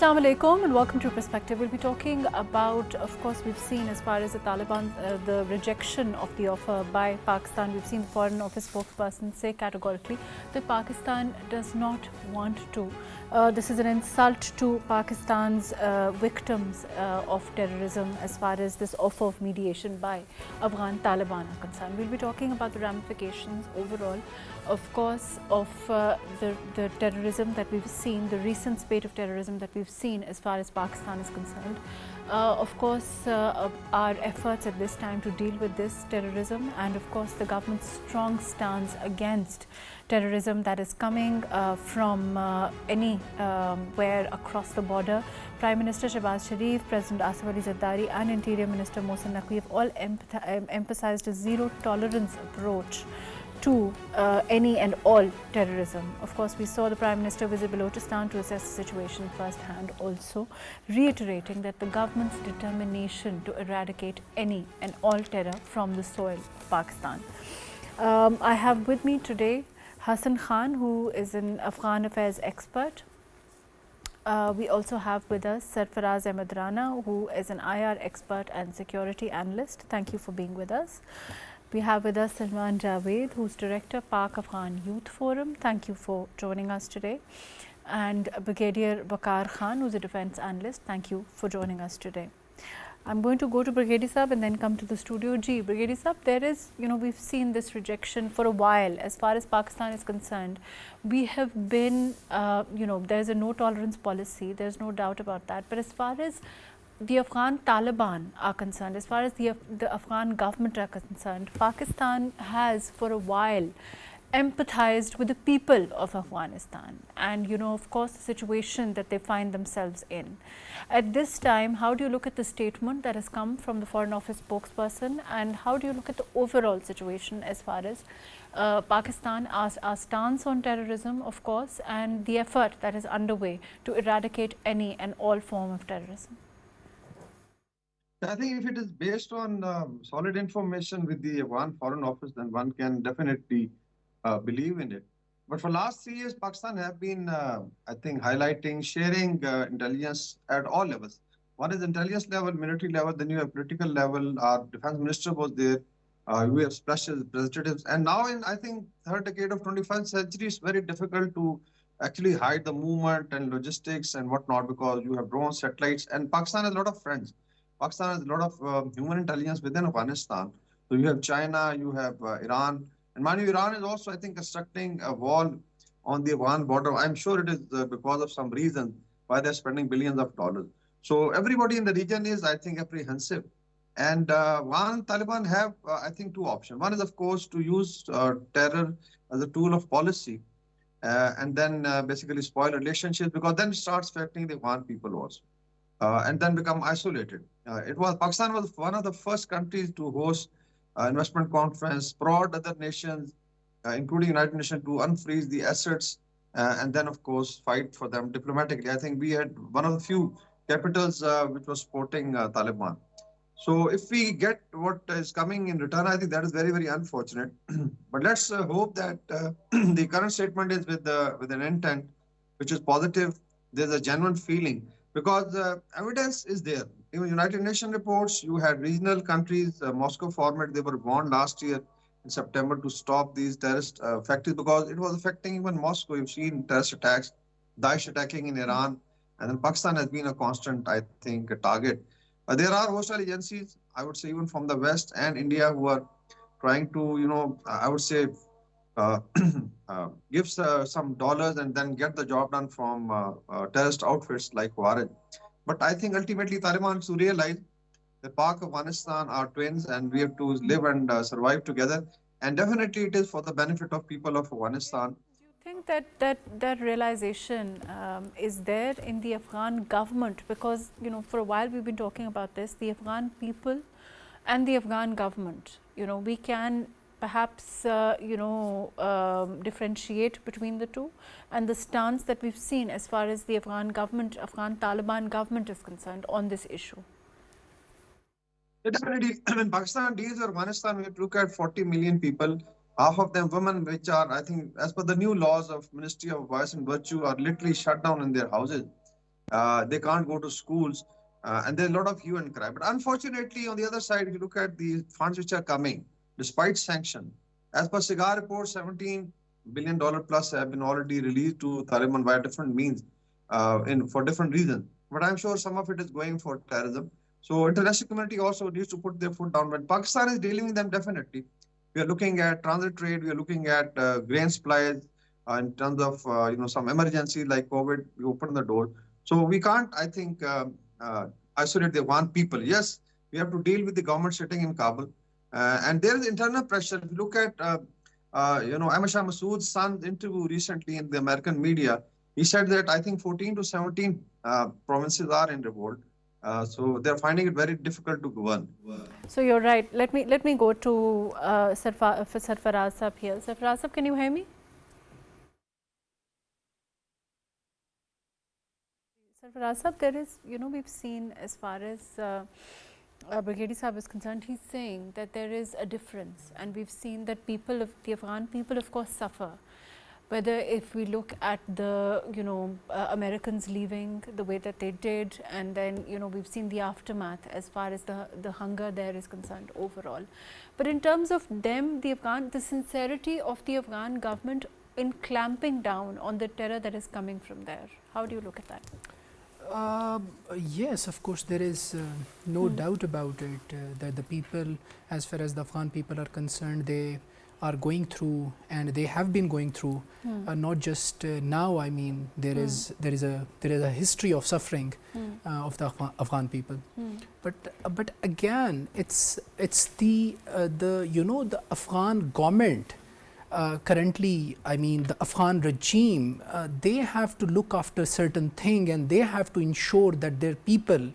Assalamu alaikum and welcome to Perspective. We'll be talking about, of course, we've seen as far as the Taliban, the rejection of the offer by Pakistan. We've seen the Foreign Office spokesperson say categorically that Pakistan does not want to. This is an insult to Pakistan's victims of terrorism as far as this offer of mediation by Afghan Taliban are concerned. We'll be talking about the ramifications overall, of course, of the terrorism that we've seen, the recent spate of terrorism that we've seen as far as Pakistan is concerned. Of course, our efforts at this time to deal with this terrorism, and of course the government's strong stance against terrorism that is coming from anywhere across the border. Prime Minister Shehbaz Sharif, President Asif Ali Zardari and Interior Minister Mohsin Naqvi have all emphasized a zero tolerance approach to any and all terrorism. Of course, we saw the Prime Minister visit Baluchistan to assess the situation firsthand, also reiterating that the government's determination to eradicate any and all terror from the soil of Pakistan. I have with me today Hassan Khan, who is an Afghan affairs expert. We also have with us Sarfaraz Ahmed Rana, who is an IR expert and security analyst. Thank you for being with us. We have with us Salman Javed, who's Director, Pak-Afghan Youth Forum. Thank you for joining us today. And Brigadier Waqar Khan, who's a defense analyst. Thank you for joining us today. I'm going to go to Brigadier Sahab and then come to the studio. Brigadier Sahab, there is, we've seen this rejection for a while as far as Pakistan is concerned. We have been, there's a no tolerance policy, there's no doubt about that. But as far as the Afghan Taliban are concerned, as far as the Afghan government are concerned, Pakistan has for a while empathized with the people of Afghanistan and, of course, the situation that they find themselves in. At this time, how do you look at the statement that has come from the Foreign Office spokesperson, and how do you look at the overall situation as far as Pakistan, our stance on terrorism, of course, and the effort that is underway to eradicate any and all form of terrorism? I think if it is based on solid information with the Afghan Foreign Office, then one can definitely believe in it. But for last 3 years, Pakistan have been, I think, highlighting, sharing intelligence at all levels. One is intelligence level, military level, then you have political level. Our defense minister was there. We have special representatives. And now in, I think, third decade of 21st century, it's very difficult to actually hide the movement and logistics and whatnot, because you have drones, satellites, and Pakistan has a lot of friends. Pakistan has a lot of human intelligence within Afghanistan. So you have China, you have Iran. And mind you, Iran is also, I think, constructing a wall on the Afghan border. I'm sure it is because of some reason why they're spending billions of dollars. So everybody in the region is, I think, apprehensive. And Afghan Taliban have, I think, two options. One is, of course, to use terror as a tool of policy and then basically spoil relationships, because then it starts affecting the Afghan people also. And then become isolated. Pakistan was one of the first countries to host investment conference, prod other nations, including United Nations, to unfreeze the assets and then, of course, fight for them diplomatically. I think we had one of the few capitals which was supporting Taliban. So if we get what is coming in return, I think that is very, very unfortunate. But let's hope that the current statement is with an intent which is positive. There's a genuine feeling, because evidence is there. Even United Nations reports, you had regional countries, Moscow format, they were warned last year in September to stop these terrorist factories, because it was affecting even Moscow. You've seen terrorist attacks, Daesh attacking in Iran, and then Pakistan has been a constant, I think, a target. There are hostile agencies, I would say, even from the West and India, who are trying to, I would say, give some dollars and then get the job done from terrorist outfits like Waqar. But I think ultimately Taliban has to realize that Pak-Afghanistan are twins and we have to live and survive together. And definitely it is for the benefit of people of Afghanistan. Do you think that realization is there in the Afghan government? Because, for a while we've been talking about this, the Afghan people and the Afghan government, we can perhaps differentiate between the two, and the stance that we've seen as far as the Afghan Taliban government is concerned on this issue. Definitely, when Pakistan deals with Afghanistan, we have to look at 40 million people, half of them women, which are, I think, as per the new laws of Ministry of Vice and Virtue, are literally shut down in their houses. They can't go to schools, and there's a lot of hue and cry. But unfortunately, on the other side, if you look at the funds which are coming, despite sanction, as per Cigar report, $17 billion plus have been already released to Taliban via different means, in for different reasons. But I'm sure some of it is going for terrorism. So international community also needs to put their foot down. But Pakistan is dealing with them definitely. We are looking at transit trade. We are looking at grain supplies. In terms of some emergency like COVID, we open the door. So we can't, I think, isolate the Afghan people. Yes, we have to deal with the government sitting in Kabul, and there is internal pressure. If you look at, Ahmed Shah Massoud's son's interview recently in the American media, he said that I think 14 to 17 provinces are in revolt. So they're finding it very difficult to govern. So you're right. Let me go to Sarfaraz Sahab here. Sarfaraz Sahab, can you hear me? Sarfaraz Sahab, there is, we've seen as far as Brigadier Sahab is concerned, he's saying that there is a difference, and we've seen that the Afghan people, of course, suffer. Whether if we look at the Americans leaving the way that they did, and then we've seen the aftermath as far as the hunger there is concerned overall. But in terms of them, the sincerity of the Afghan government in clamping down on the terror that is coming from there, how do you look at that? Yes, of course, there is no doubt about it that the people, as far as the Afghan people are concerned, they are going through, and they have been going through, not just now. I mean, there is a history of suffering of the Afghan people. But again, it's the Afghan government. Currently, I mean, the Afghan regime, they have to look after certain thing, and they have to ensure that their people,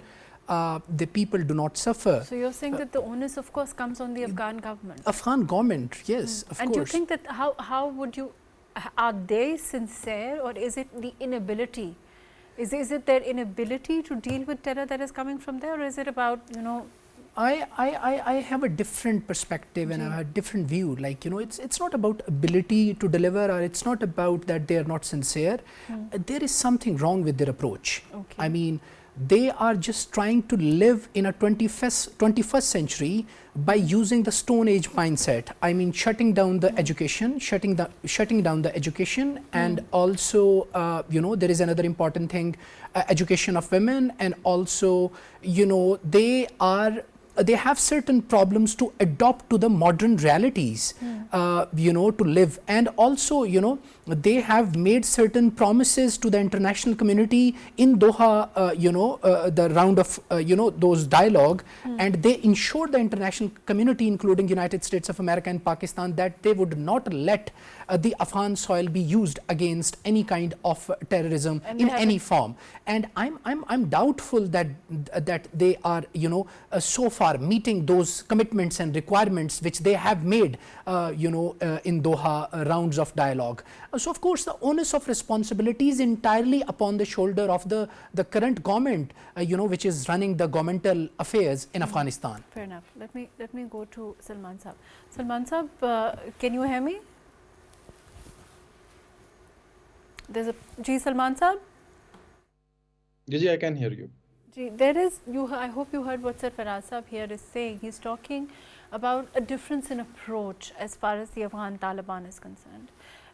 the people do not suffer. So you're saying that the onus, of course, comes on the Afghan government. Afghan government, yes, of course. And do you think that how would you, are they sincere, or is it the inability? Is it their inability to deal with terror that is coming from there, or is it about I have a different perspective, and I have a different view. Like, it's not about ability to deliver, or it's not about that they are not sincere. There is something wrong with their approach. Okay. I mean, they are just trying to live in a 21st century by using the Stone Age mindset. I mean, shutting down the education, shutting down the education, and also, there is another important thing, education of women, and also, they have certain problems to adopt to the modern realities, to live. And also, they have made certain promises to the international community in Doha, the round of, those dialogue, and they ensured the international community, including United States of America and Pakistan, that they would not let the Afghan soil be used against any kind of terrorism in any form. And I'm doubtful that they are, so far meeting those commitments and requirements which they have made, in Doha rounds of dialogue. So of course, the onus of responsibility is entirely upon the shoulder of the current government, which is running the governmental affairs in Afghanistan. Fair enough. Let me go to Salman Sahab. Salman Sahab, can you hear me? There's a Salman Sahab. Ji, I can hear you. There is, I hope you heard what Sarfaraz Sahab here is saying. He's talking about a difference in approach as far as the Afghan Taliban is concerned.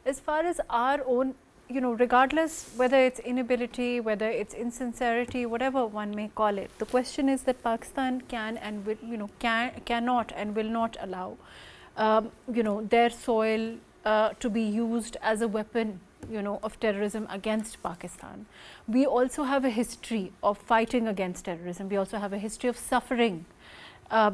As far as our own, regardless whether it's inability, whether it's insincerity, whatever one may call it, the question is that Pakistan can and will, cannot and will not allow, their soil to be used as a weapon, of terrorism against Pakistan. We also have a history of fighting against terrorism. We also have a history of suffering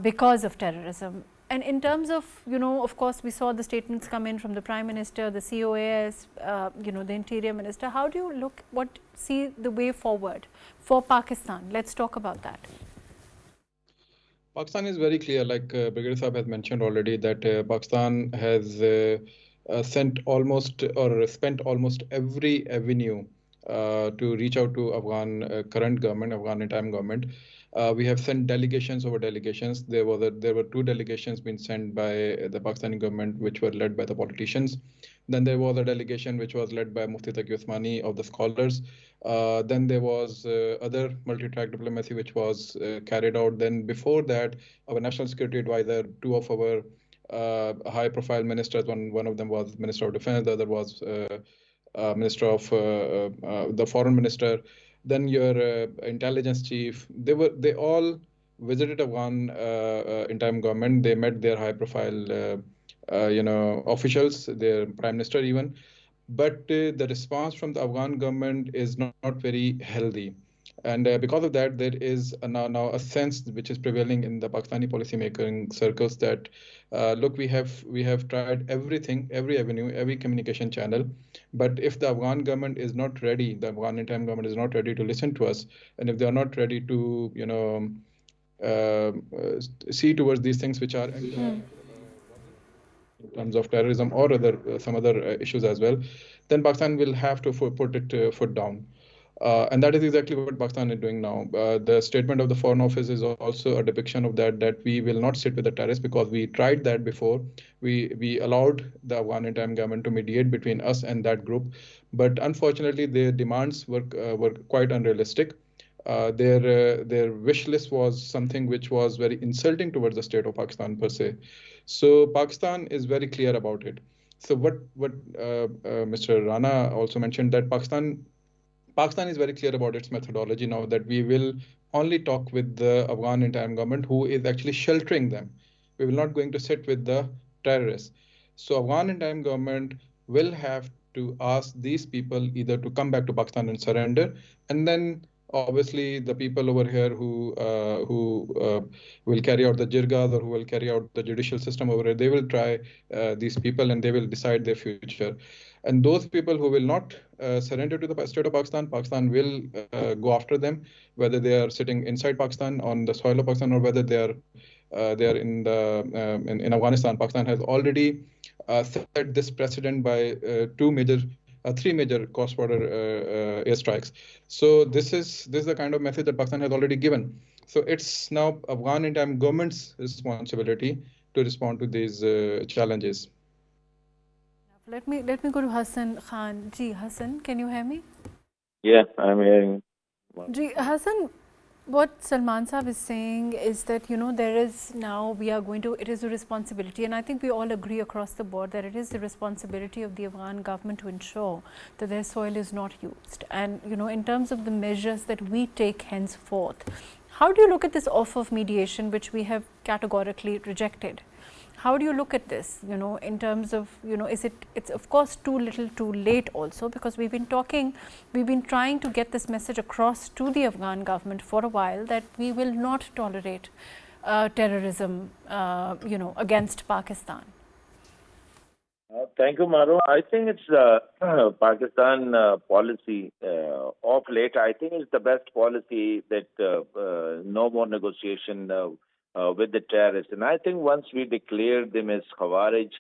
because of terrorism. And in terms of, of course, we saw the statements come in from the Prime Minister, the COAS, the Interior Minister. How do you see the way forward for Pakistan? Let's talk about that. Pakistan is very clear, like Brigadier Sahab has mentioned already, that Pakistan has spent almost every avenue to reach out to Afghan current government, Afghan interim government, We have sent delegations over delegations. There were two delegations being sent by the Pakistani government, which were led by the politicians. Then there was a delegation which was led by Mufti Taqi Usmani of the scholars. Then there was other multi-track diplomacy which was carried out. Then before that, our national security advisor, two of our high-profile ministers, one of them was Minister of Defense, the other was Minister of the Foreign Minister. Then your intelligence chief. They all visited Afghan interim government. They met their high-profile officials, their prime minister even. But the response from the Afghan government is not very healthy. And because of that, there is now a sense which is prevailing in the Pakistani policymaking circles that, look, we have tried everything, every avenue, every communication channel, but if the Afghan government is not ready, the Afghan interim government is not ready to listen to us, and if they are not ready to, uh, see towards these things which are in terms of terrorism or some other issues as well, then Pakistan will have to put it foot down. And that is exactly what Pakistan is doing now. The statement of the Foreign Office is also a depiction of that we will not sit with the terrorists because we tried that before. We allowed the Afghan interim government to mediate between us and that group, but unfortunately their demands were quite unrealistic. Their wish list was something which was very insulting towards the state of Pakistan per se. So Pakistan is very clear about it. So what Mr. Rana also mentioned, that Pakistan is very clear about its methodology now, that we will only talk with the Afghan interim government who is actually sheltering them. We will not going to sit with the terrorists. So Afghan interim government will have to ask these people either to come back to Pakistan and surrender, and then obviously the people over here who will carry out the jirgas or who will carry out the judicial system over here, they will try these people and they will decide their future. And those people who will not surrender to the state of Pakistan, Pakistan will go after them, whether they are sitting inside Pakistan on the soil of Pakistan or whether they are in Afghanistan. Pakistan has already set this precedent by three major cross-border airstrikes. So this is the kind of message that Pakistan has already given. So it's now Afghan interim government's responsibility to respond to these challenges. Let me go to Hassan Khan. Ji, Hassan, can you hear me? Yeah, I'm hearing. Ji, Hassan, what Salman Saab is saying is that, there is now, it is a responsibility, and I think we all agree across the board that it is the responsibility of the Afghan government to ensure that their soil is not used. And, in terms of the measures that we take henceforth, how do you look at this offer of mediation, which we have categorically rejected? How do you look at this, in terms of, it's of course too little too late also, because we've been trying to get this message across to the Afghan government for a while that we will not tolerate terrorism, against Pakistan. Thank you, Mahrukh. I think it's Pakistan policy of late. I think it's the best policy that no more negotiation with the terrorists. And I think once we declared them as Khawarij,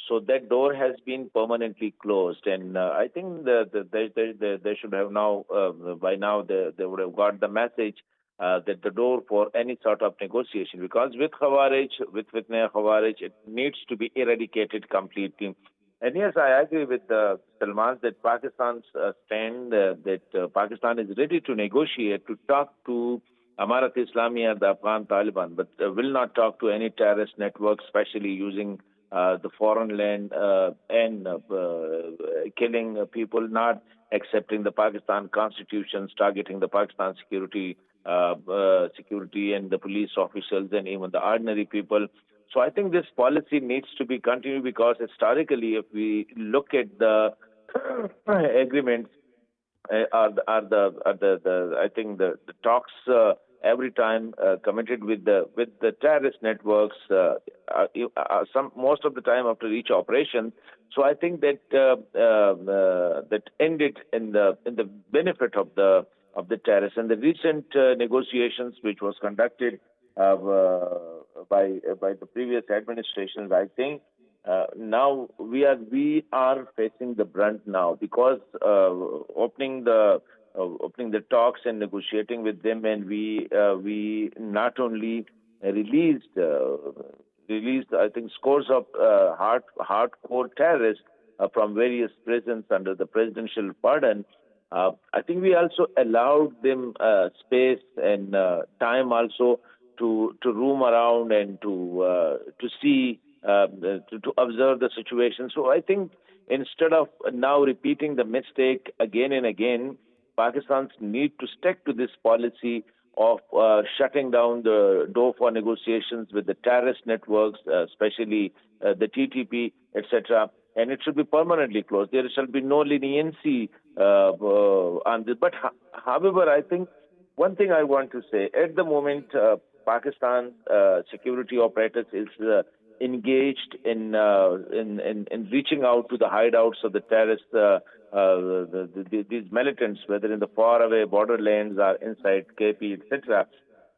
so that door has been permanently closed. And I think they should have now, by now, they would have got the message that the door for any sort of negotiation, because with Khawarij, with Fitna Khawarij, it needs to be eradicated completely. And yes, I agree with Salman that Pakistan's stand, that Pakistan is ready to negotiate, to talk to Amarat Islamiyah, the Afghan Taliban, but will not talk to any terrorist network, especially using the foreign land and killing people, not accepting the Pakistan constitutions, targeting the Pakistan security and the police officials and even the ordinary people. So I think this policy needs to be continued, because historically, if we look at the agreements, I think the talks every time committed with the terrorist networks, most of the time after each operation. So I think that that ended in the benefit of the terrorists. And the recent negotiations, which was conducted by the previous administrations, I think now we are facing the brunt now, because opening the opening the talks and negotiating with them, and we not only released I think scores of hardcore terrorists from various prisons under the presidential pardon. I think we also allowed them space and time also to roam around and to see to observe the situation. So I think instead of now repeating the mistake again and again, Pakistans need to stick to this policy of shutting down the door for negotiations with the terrorist networks, especially the TTP, etc. And it should be permanently closed. There shall be no leniency on this. But however, I think one thing I want to say, at the moment, Pakistan security apparatus is engaged in reaching out to the hideouts of the terrorists, these militants, whether in the faraway borderlands or inside KP, etc.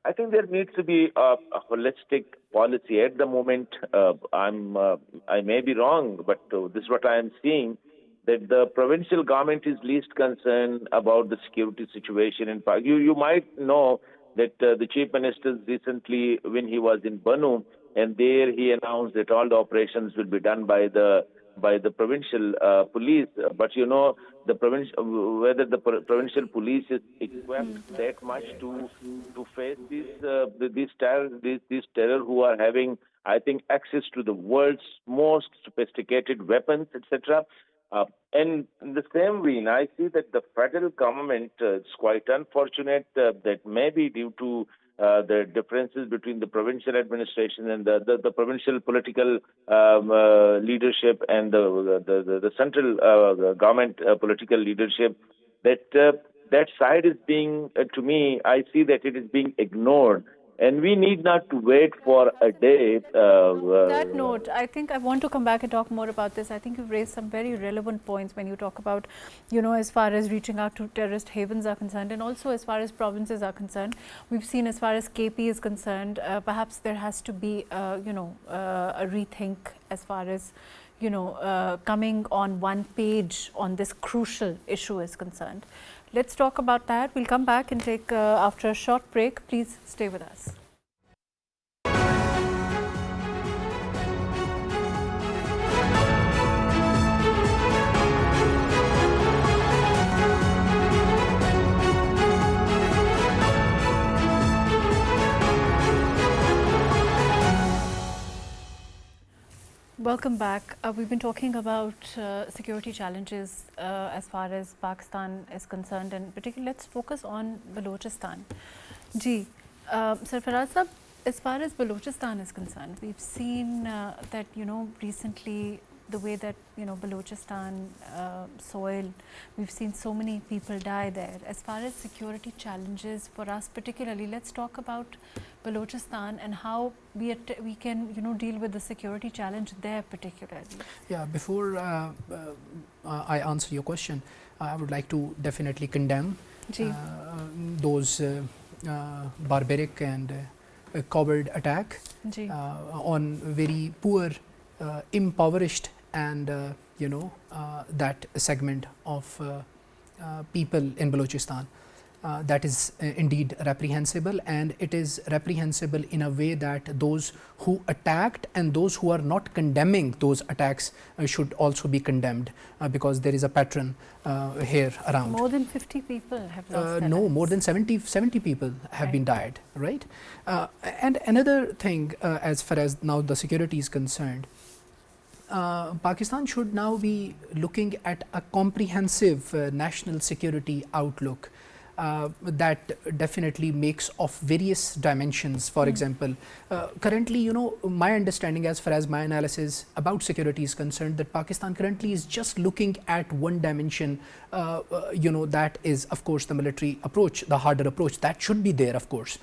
I think there needs to be a holistic policy. At the moment, I may be wrong, but this is what I am seeing, that the provincial government is least concerned about the security situation in Pakistan. You might know that the chief minister recently, when he was in Banu, and there he announced that all the operations will be done by the provincial police. But you know, whether the provincial police is equipped that much to face these terror who are having, I think, access to the world's most sophisticated weapons, etc. And in the same vein, I see that the federal government is quite unfortunate that maybe due to the differences between the provincial administration and the provincial political leadership and the central government political leadership, that side is being, to me, I see that it is being ignored. And we need not to wait for a day. On that note, I think I want to come back and talk more about this. I think you've raised some very relevant points when you talk about, you know, as far as reaching out to terrorist havens are concerned, and also as far as provinces are concerned. We've seen as far as KP is concerned, perhaps there has to be, a rethink as far as, coming on one page on this crucial issue is concerned. Let's talk about that. We'll come back and take after a short break. Please stay with us. Welcome back. We've been talking about security challenges as far as Pakistan is concerned, and particularly let's focus on Baluchistan. Ji, Sarfaraz sahab, as far as Baluchistan is concerned, we've seen that, recently the way that, Baluchistan soil, we've seen so many people die there. As far as security challenges for us particularly, let's talk about Baluchistan and how we can, deal with the security challenge there particularly. Yeah, before I answer your question, I would like to definitely condemn those barbaric and coward attack on very poor, impoverished and that segment of people in Baluchistan. That is indeed reprehensible, and it is reprehensible in a way that those who attacked and those who are not condemning those attacks should also be condemned, because there is a pattern here around. More than 50 people have lost their No, lives. more than 70 people have been died, right? And another thing, as far as now the security is concerned, Pakistan should now be looking at a comprehensive national security outlook that definitely makes of various dimensions. For example, currently, my understanding as far as my analysis about security is concerned, that Pakistan currently is just looking at one dimension, that is, of course, the military approach, the harder approach. That should be there, of course.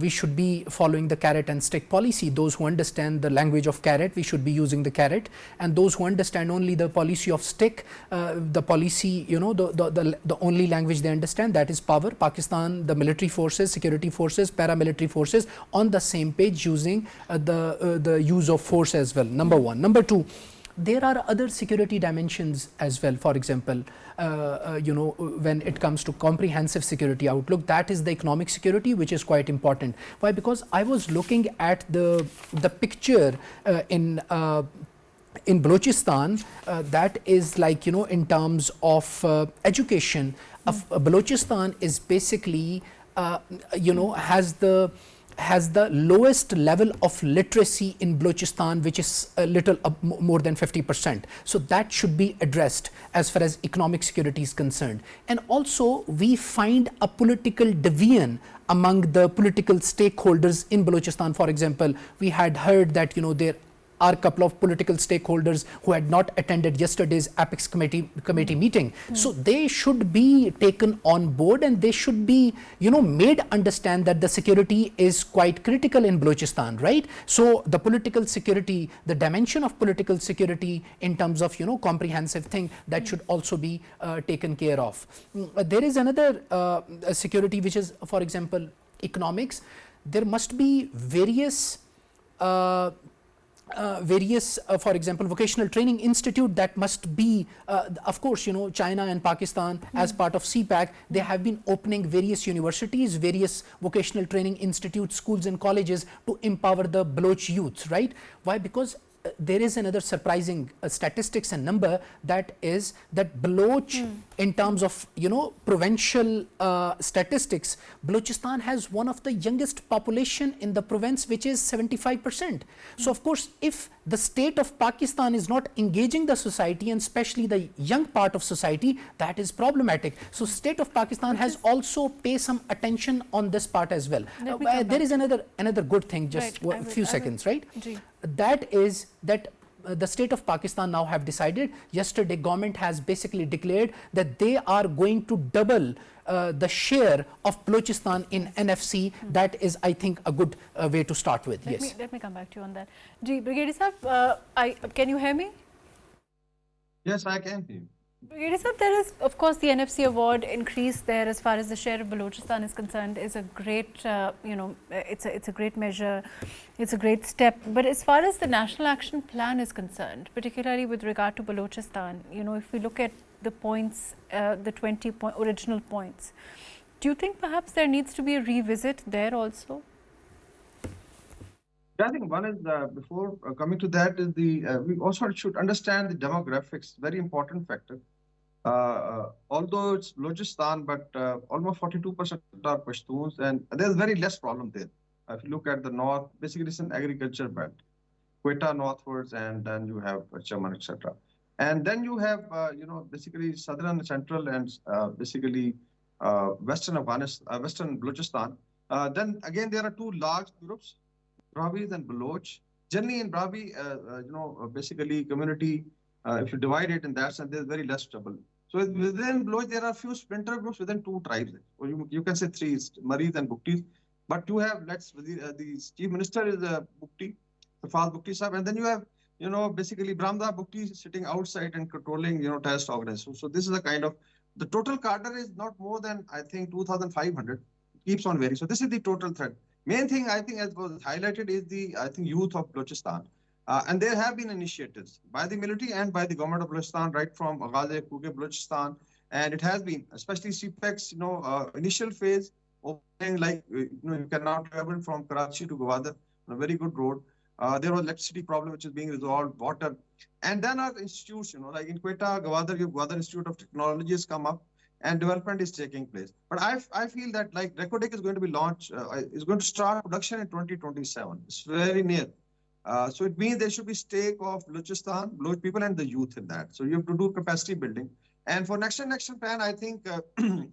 We should be following the carrot and stick policy. Those who understand the language of carrot, we should be using the carrot, and those who understand only the policy of stick, the policy, the only language they understand, that is power. Pakistan, the military forces, security forces, paramilitary forces, on the same page, using the use of force as well. Number one. Number two, there are other security dimensions as well. For example, when it comes to comprehensive security outlook, that is the economic security, which is quite important. Why? Because I was looking at the picture in Baluchistan, that is like, in terms of education, Baluchistan is basically, has the lowest level of literacy in Baluchistan, which is a little more than 50%. So that should be addressed as far as economic security is concerned. And also we find a political division among the political stakeholders in Baluchistan. For example, we had heard that, there are a couple of political stakeholders who had not attended yesterday's Apex committee meeting. So they should be taken on board, and they should be, made understand that the security is quite critical in Baluchistan, right? So the political security, the dimension of political security in terms of, comprehensive thing, that should also be taken care of. There is another security, which is, for example, economics. There must be various for example, vocational training institute that must be, of course, China and Pakistan as part of CPAC, they have been opening various universities, various vocational training institutes, schools and colleges to empower the Baloch youth, right? Why? Because there is another surprising statistics and number, that is that Baloch, in terms of, provincial statistics, Balochistan has one of the youngest population in the province, which is 75%. So of course, if the state of Pakistan is not engaging the society, and especially the young part of society, that is problematic. So state of Pakistan has also paid some attention on this part as well. There is another good thing, just a few seconds, right? That is that the state of Pakistan now have decided, yesterday government has basically declared that they are going to double the share of Balochistan in NFC. That is, I think, a good way to start with. Let me come back to you on that. Brigadier Sahab, can you hear me? Yes, I can hear you. Brigadier Sahab, there is, of course, the NFC award increase there as far as the share of Balochistan is concerned is a great, it's a great measure, it's a great step. But as far as the National Action Plan is concerned, particularly with regard to Balochistan, if we look at the points, the 20 original points, do you think perhaps there needs to be a revisit there also? Yeah, I think one is, before coming to that, is we also should understand the demographics, very important factor. Although it's Balochistan, but almost 42% are Pashtuns, and there's very less problem there. If you look at the north, basically it's an agriculture belt, Quetta northwards, and then you have Chaman, etc. And then you have, basically southern, central, and basically western Afghanistan, western Balochistan. Then again, there are two large groups, Brahmis and Baloch. Generally in Brahmi, basically community, if you divide it in that sense, there's very less trouble. So within Baloch, there are a few splinter groups within two tribes, or you can say three, Maris and Buktis. But you have, the chief minister is Bukti, Sarfaraz Bukti Sahab, and then you have, basically Brahmda Bukti sitting outside and controlling, terrorist organizations. So this is a kind of, the total cadre is not more than, I think, 2,500, keeps on varying. So this is the total threat. Main thing, I think, as was highlighted, is the, youth of Balochistan. And there have been initiatives by the military and by the government of Balochistan, right from Aghaze, Kuge, Balochistan. And it has been, especially CPEC's, initial phase, opening, like, you can now travel from Karachi to Gwadar on a very good road. There was electricity problem, which is being resolved, water. And then our institutes, like in Quetta, Gwadar, Gwadar Institute of Technology has come up, and development is taking place. But I feel that, like, Recordec is going to be launched, is going to start production in 2027. It's very near. So it means there should be stake of Balochistan, Baloch people and the youth in that. So you have to do capacity building. And for next generation plan, I think,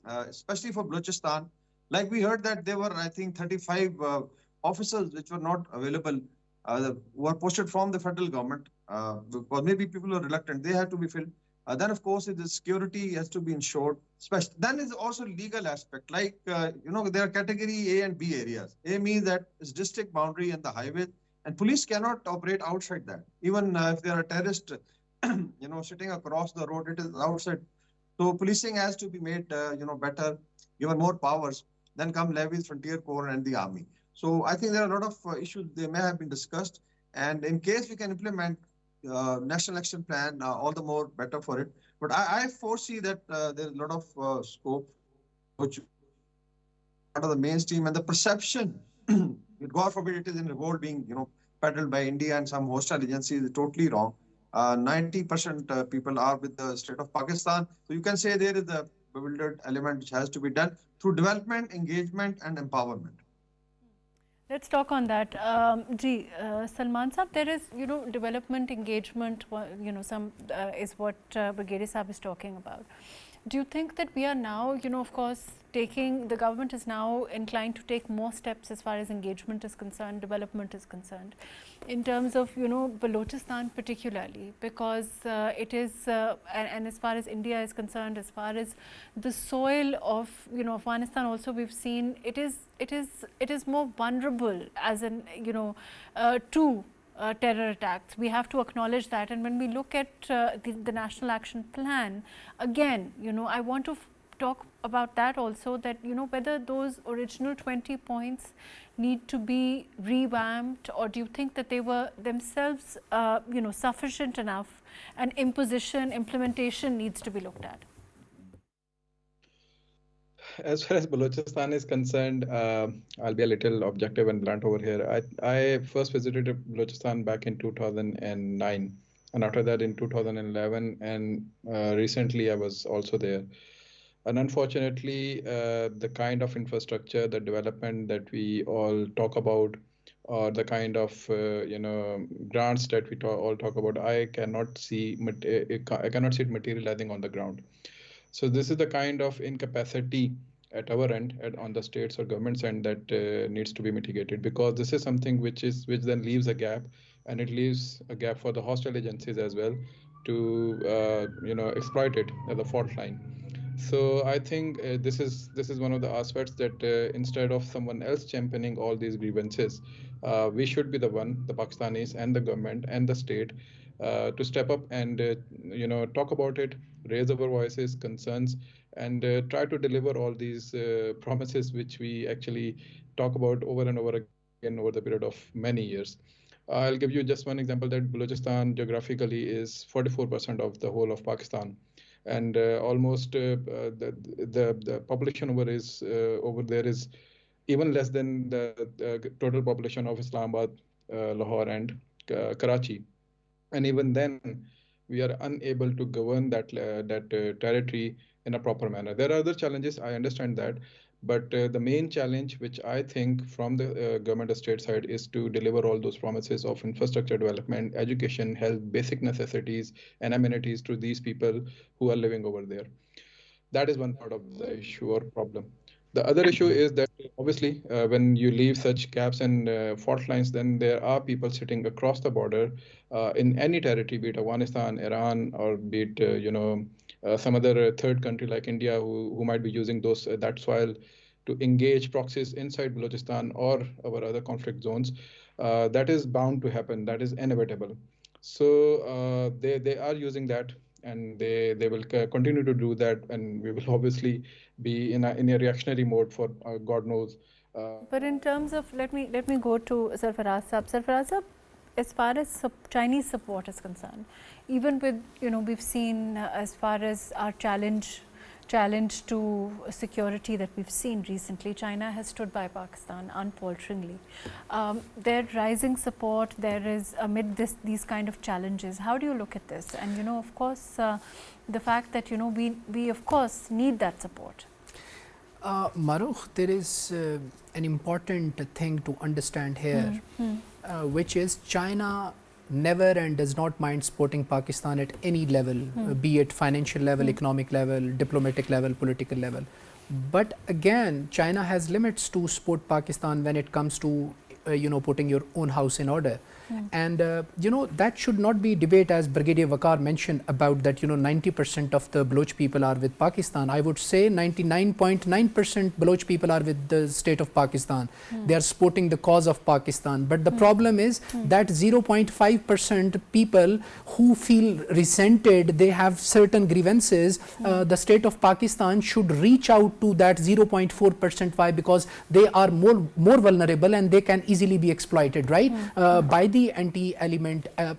especially for Balochistan, like we heard that there were, I think, 35 officers which were not available, were posted from the federal government, because maybe people were reluctant. They had to be filled. Then, of course, the security has to be ensured. Then is also legal aspect. Like, there are category A and B areas. A means that it's district boundary and the highway, and police cannot operate outside that. Even if there are terrorists, sitting across the road, it is outside. So policing has to be made, better, given more powers. Then come levies, frontier corps, and the army. So I think there are a lot of issues they may have been discussed. And in case we can implement national action plan, all the more better for it. But I foresee that there's a lot of scope, which part of the mainstream and the perception, God forbid it is in revolt being, peddled by India and some hostile agencies, is totally wrong. 90% people are with the state of Pakistan. So you can say there is a bewildered element which has to be done through development, engagement, and empowerment. Let's talk on that. Salman Saab, there is, development, engagement, some is what Brigadier Saab is talking about. Do you think that we are now, of course, the government is now inclined to take more steps as far as engagement is concerned, development is concerned, in terms of, Baluchistan particularly, because it is, and as far as India is concerned, as far as the soil of, Afghanistan also we've seen, it is more vulnerable as in, to terror attacks. We have to acknowledge that, and when we look at the National Action Plan, again, I want to talk about that also, that whether those original 20 points need to be revamped, or do you think that they were themselves sufficient enough, and implementation needs to be looked at? As far as Balochistan is concerned, I'll be a little objective and blunt over here. I first visited Balochistan back in 2009, and after that in 2011, and recently I was also there. And unfortunately, the kind of infrastructure, the development that we all talk about, or the kind of grants that we all talk about, I cannot see it materializing on the ground. So this is the kind of incapacity at our end, on the states or government's end, that needs to be mitigated, because this is something which then leaves a gap, and it leaves a gap for the hostile agencies as well to exploit it as a fault line. So I think this is one of the aspects that instead of someone else championing all these grievances, we should be the Pakistanis and the government and the state, to step up and talk about it, raise our voices, concerns, and try to deliver all these promises which we actually talk about over and over again over the period of many years. I'll give you just one example, that Balochistan geographically is 44% of the whole of Pakistan, and almost the population over there is even less than the total population of Islamabad, Lahore, and Karachi. And even then, we are unable to govern that territory in a proper manner. There are other challenges, I understand that, but the main challenge, which I think from the government state side, is to deliver all those promises of infrastructure development, education, health, basic necessities, and amenities to these people who are living over there. That is one part of the issue or problem. The other issue is that obviously when you leave such gaps and fault lines, then there are people sitting across the border in any territory, be it Afghanistan, Iran, or be it some other third country like India, who might be using that soil to engage proxies inside Balochistan or our other conflict zones. That is bound to happen. That is inevitable. So they are using that, and they will continue to do that, and we will obviously be in a reactionary mode for God knows. But in terms of, let me go to Sarfaraz Saab. Sarfaraz Saab, as far as Chinese support is concerned, even with, we've seen as far as our challenge to security that we've seen recently, China has stood by Pakistan unfalteringly. Their rising support, there is amid these kind of challenges. How do you look at this? And of course, the fact that we of course need that support. Mahrukh, there is an important thing to understand here, which is China never and does not mind supporting Pakistan at any level, be it financial level, economic level, diplomatic level, political level. But again, China has limits to support Pakistan when it comes to putting your own house in order. And that should not be debate, as Brigadier Waqar mentioned about that 90% of the Baloch people are with Pakistan. I would say 99.9% Baloch people are with the state of Pakistan. They are supporting the cause of Pakistan. But the problem is that 0.5% people who feel resented, they have certain grievances. The state of Pakistan should reach out to that 0.4%. Why? Because they are more vulnerable and they can easily be exploited, right? By the fully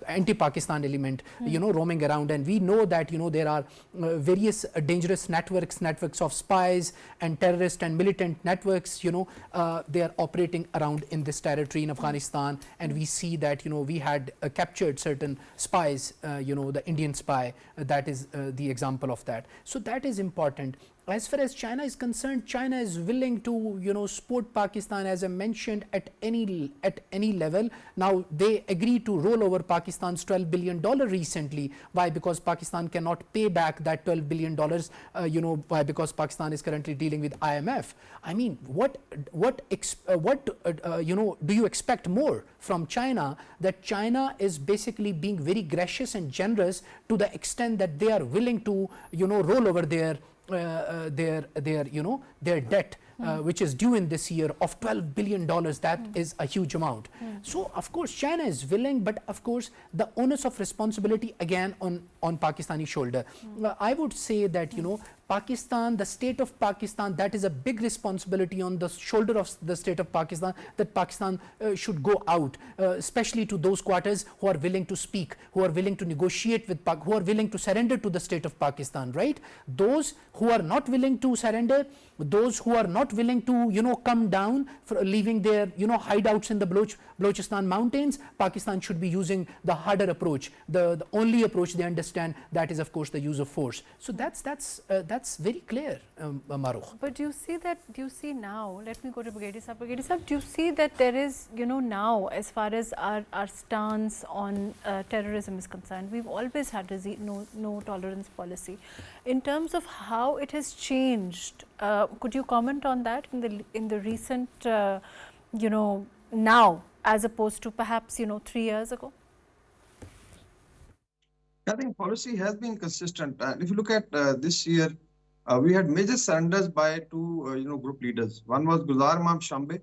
anti-Pakistan element, roaming around. And we know that, there are various dangerous networks of spies and terrorist and militant networks, they are operating around in this territory in Afghanistan. And we see that, we had captured certain spies, the Indian spy, that is the example of that. So that is important. As far as China is concerned, China is willing to, support Pakistan, as I mentioned, at any level. Now, they agreed to roll over Pakistan's $12 billion recently. Why? Because Pakistan cannot pay back that $12 billion, why? Because Pakistan is currently dealing with IMF. I mean, what do you expect more from China? That China is basically being very gracious and generous to the extent that they are willing to, roll over their debt, which is due in this year of $12 billion. That is a huge amount. So of course China is willing, but of course the onus of responsibility again on Pakistani shoulder. I would say that Pakistan, the state of Pakistan, that is a big responsibility on the shoulder of the state of Pakistan, that Pakistan should go out, especially to those quarters who are willing to speak, who are willing to negotiate with who are willing to surrender to the state of Pakistan, right? Those who are not willing to surrender, those who are not willing to, come down, for leaving their, hideouts in the Baluchistan mountains, Pakistan should be using the harder approach, the only approach they understand, that is of course the use of force. So that's very clear, Mahrukh. But do you see now, let me go to Brigadier Sahib. Brigadier Sahib, do you see that there is, now, as far as our stance on terrorism is concerned, we've always had a no tolerance policy. In terms of how it has changed, could you comment on that in the recent, now, as opposed to perhaps, 3 years ago? I think policy has been consistent. If you look at this year, we had major surrenders by two group leaders. One was Gulzar Imam Shambe,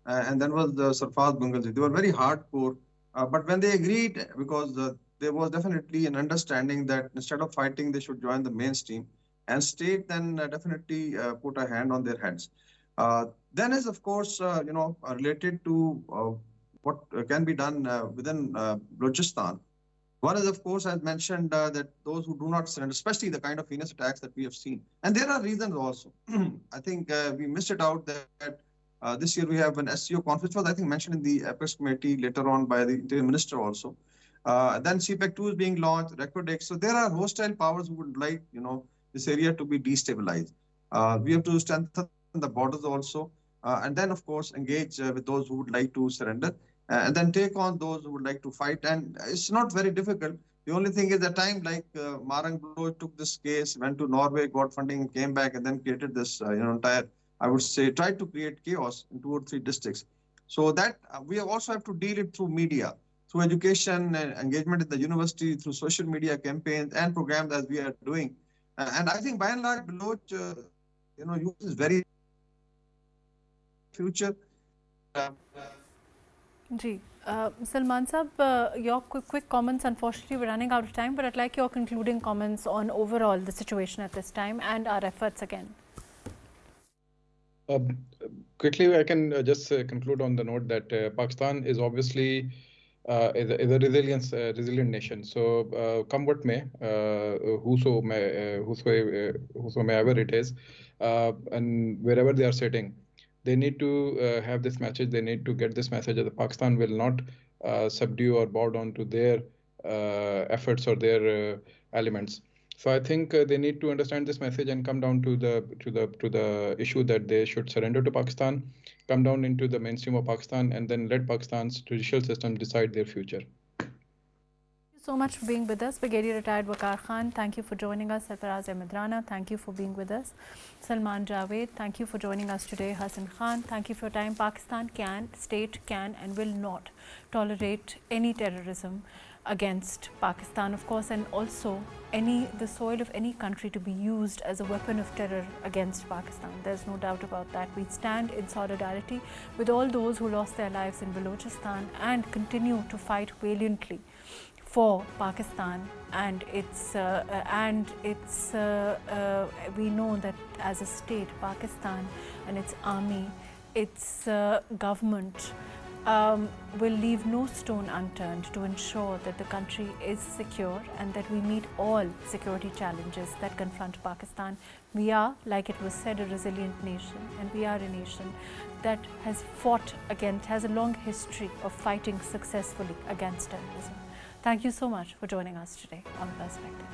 and then was Sarfaraz Bungalzi. They were very hardcore, but when they agreed, because there was definitely an understanding that instead of fighting, they should join the mainstream, and state then definitely put a hand on their heads. Then is of course related to what can be done within Baluchistan. One is, of course, as mentioned, that those who do not surrender, especially the kind of heinous attacks that we have seen. And there are reasons also. I think we missed it out that this year we have an SCO conference, was I think mentioned in the Apex Committee later on by the Interior Minister also. Then CPEC 2 is being launched, Recordex. So there are hostile powers who would like, this area to be destabilized. We have to strengthen the borders also. And then, of course, engage with those who would like to surrender. And then take on those who would like to fight. And it's not very difficult. The only thing is, at time like Mahrukh took this case, went to Norway, got funding, came back, and then created this entire, I would say, tried to create chaos in 2 or 3 districts. So that we also have to deal it through media, through education and engagement at the university, through social media campaigns and programs as we are doing. And I think by and large, Baloch, use is very future. Ji. Salman Sahib, your quick comments. Unfortunately, we're running out of time, but I'd like your concluding comments on overall the situation at this time and our efforts again. Quickly, I can just conclude on the note that Pakistan is obviously is a resilient nation. So come what may, whosoever it is, and wherever they are sitting, they need to have this message. They need to get this message that Pakistan will not subdue or bow down to their efforts or their elements. So I think they need to understand this message and come down to the issue that they should surrender to Pakistan, come down into the mainstream of Pakistan, and then let Pakistan's judicial system decide their future. Thank you so much for being with us. Brigadier Retired Waqar Khan, thank you for joining us. Sarfaraz Ahmed, Rana, thank you for being with us. Salman Javed, thank you for joining us today. Hassan Khan, thank you for your time. Pakistan state can and will not tolerate any terrorism against Pakistan, of course, and also the soil of any country to be used as a weapon of terror against Pakistan. There's no doubt about that. We stand in solidarity with all those who lost their lives in Baluchistan and continue to fight valiantly for Pakistan and we know that as a state, Pakistan and its army, its government, will leave no stone unturned to ensure that the country is secure and that we meet all security challenges that confront Pakistan. We are, like it was said, a resilient nation, and we are a nation that has fought against, has a long history of fighting successfully against terrorism. Thank you so much for joining us today on Perspective.